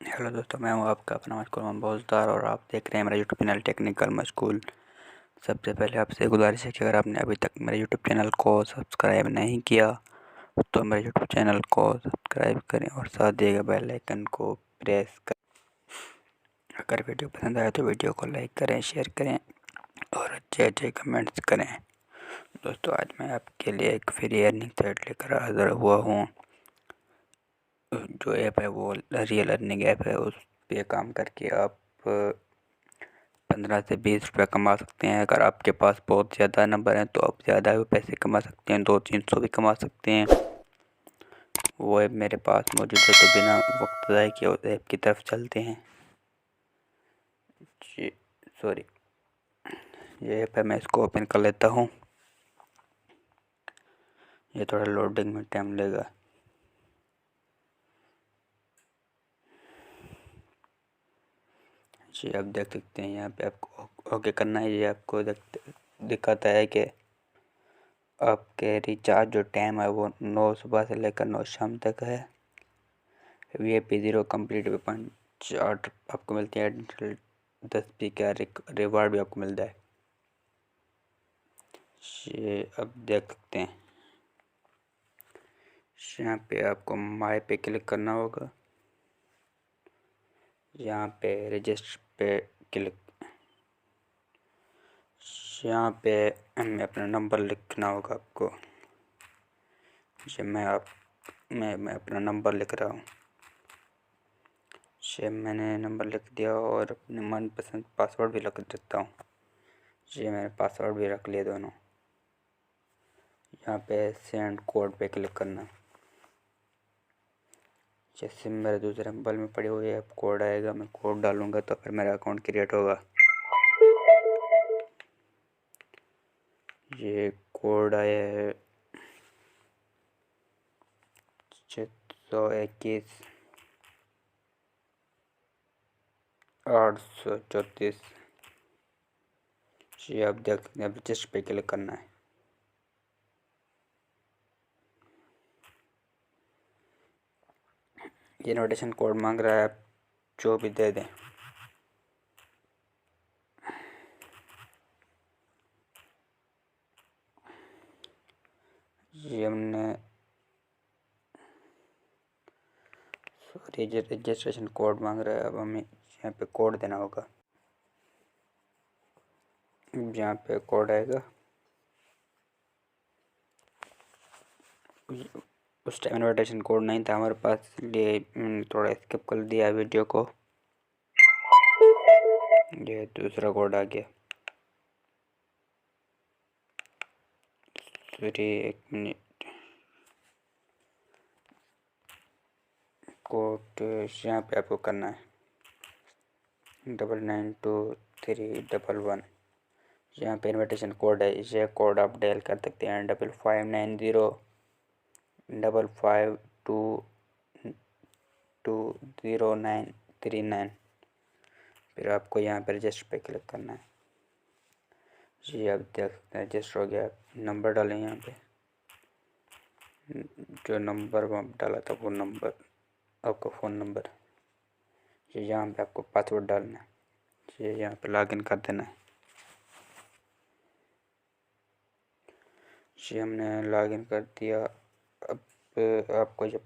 Hello दोस्तों, मैं हूं आपका अपना मशकूल मोहम्मद और आप देख रहे हैं मेरा यूट्यूब चैनल टेक्निकल मशकूल। सबसे पहले आपसे गुजारिश है कि अगर आपने अभी तक मेरे यूट्यूब चैनल को सब्सक्राइब नहीं किया तो मेरे यूट्यूब चैनल को सब्सक्राइब करें और साथ दिए गए बेल आइकन को प्रेस करें। अगर वीडियो पसंद आए तो वीडियो को लाइक करें, शेयर करें और अच्छे अच्छे कमेंट्स करें। दोस्तों, आज मैं आपके लिए एक फ्री अर्निंग साइट लेकर हाजिर हुआ हूँ। जो ऐप है वो रियल अर्निंग ऐप है। उस पे काम करके आप 15 से 20 रुपये कमा सकते हैं। अगर आपके पास बहुत ज़्यादा नंबर हैं तो आप ज़्यादा भी पैसे कमा सकते हैं, 200-300 भी कमा सकते हैं। वो ऐप मेरे पास मौजूद है, तो बिना वक्त ज़ाय किए उस ऐप की तरफ चलते हैं। जी सॉरी, ये ऐप है, मैं इसको ओपन कर लेता हूँ। ये थोड़ा लोडिंग में टाइम लेगा। जी, आप देख सकते हैं यहाँ पे आपको ओके करना है। ये आपको दिखाता है कि आपके रिचार्ज जो टाइम है वो 9 सुबह से लेकर 9 शाम तक है। VIP 0 कंप्लीट 5.8 आपको मिलती है। 10 का रिवार्ड भी आपको मिलता है। ये अब देख सकते हैं। यहाँ पे आपको माई पे क्लिक करना होगा। यहाँ पे रजिस्टर पे क्लिक, यहाँ पे हमें अपना नंबर लिखना होगा आपको। जब मैं अपना नंबर लिख रहा हूँ। ये मैंने नंबर लिख दिया और अपने मनपसंद पासवर्ड भी लिख देता हूँ। ये मैंने पासवर्ड भी रख लिए दोनों। यहाँ पे सेंड कोड पे क्लिक करना। जैसे मेरे दूसरे मोबाइल में पड़े हुए ऐप कोड आएगा, मैं कोड डालूँगा तो फिर मेरा अकाउंट क्रिएट होगा। ये कोड आया है 621 834। ये आप देख सकते हैं। रजिस्टर पे क्लिक करना है। ये इनविटेशन कोड मांग रहा है, आप जो भी दे दें। ये हमने रजिस्ट्रेशन कोड मांग रहा है। अब हमें यहाँ पे कोड देना होगा। यहाँ पे कोड आएगा। उस टाइम इनविटेशन कोड नहीं था हमारे पास, इसलिए थोड़ा स्किप कर दिया वीडियो को। ये दूसरा कोड आ गया। Sorry, 1 minute. कोड यहाँ पे आपको करना है 992311। यहाँ पे इनविटेशन कोड है। ये कोड आप डायल कर सकते हैं 559055220939। फिर आपको यहाँ पर रजिस्टर पे क्लिक करना है। जी, आप देख सकते हैं रजिस्टर हो गया। नंबर डालें यहाँ पे, जो नंबर डाला था वो नंबर, आपका फ़ोन नंबर। ये यहाँ पे आपको पासवर्ड डालना है। ये यहाँ पे लॉगिन कर देना है। ये हमने लॉगिन कर दिया। अब आपको जो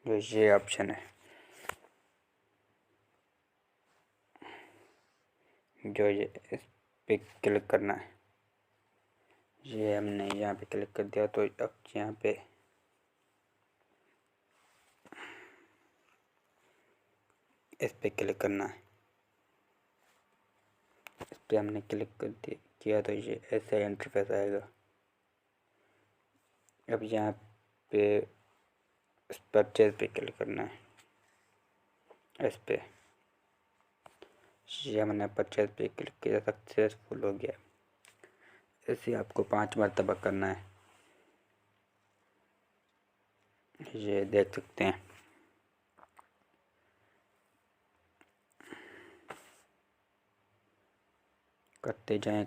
ये ऑप्शन है, जो ये इस पे क्लिक करना है। ये हमने यहाँ पे क्लिक कर दिया, तो अब यहाँ पे इस पे क्लिक करना है। इस पे हमने क्लिक कर दिया किया तो ये ऐसा इंटरफेस आएगा। अब यहाँ पे इस परचेज पे क्लिक करना है। इस पे ये हमने परचेज पे क्लिक किया, सक्सेसफुल हो गया। ऐसे आपको 5 मरतबा करना है। ये देख सकते हैं। करते जाएं।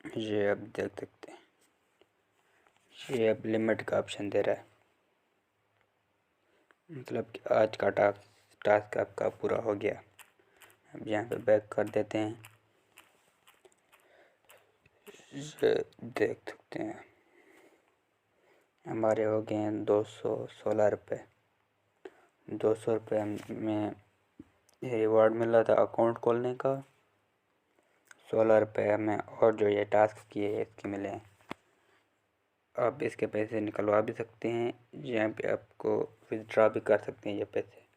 ये आप देख सकते हैं, ये अब लिमिट का ऑप्शन दे रहा है, मतलब कि आज का टास्क आपका पूरा हो गया। अब यहाँ पे बैक कर देते हैं। ये देख सकते हैं हमारे हो गए हैं 216 रुपये। 200 रुपये में रिवॉर्ड मिल रहा था अकाउंट खोलने का। 16 रुपये हमें और जो ये टास्क किए इसके मिले हैं। आप इसके पैसे निकलवा भी सकते हैं, यहाँ पे आपको विथड्रॉ भी कर सकते हैं ये पैसे।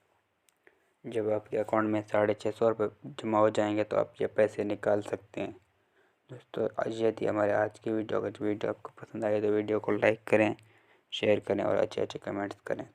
जब आपके अकाउंट में 650 रुपये जमा हो जाएंगे तो आप ये पैसे निकाल सकते हैं। दोस्तों ये थी हमारे आज की वीडियो। अगर वीडियो आपको पसंद आए तो वीडियो को लाइक करें, शेयर करें और अच्छे अच्छे कमेंट्स करें।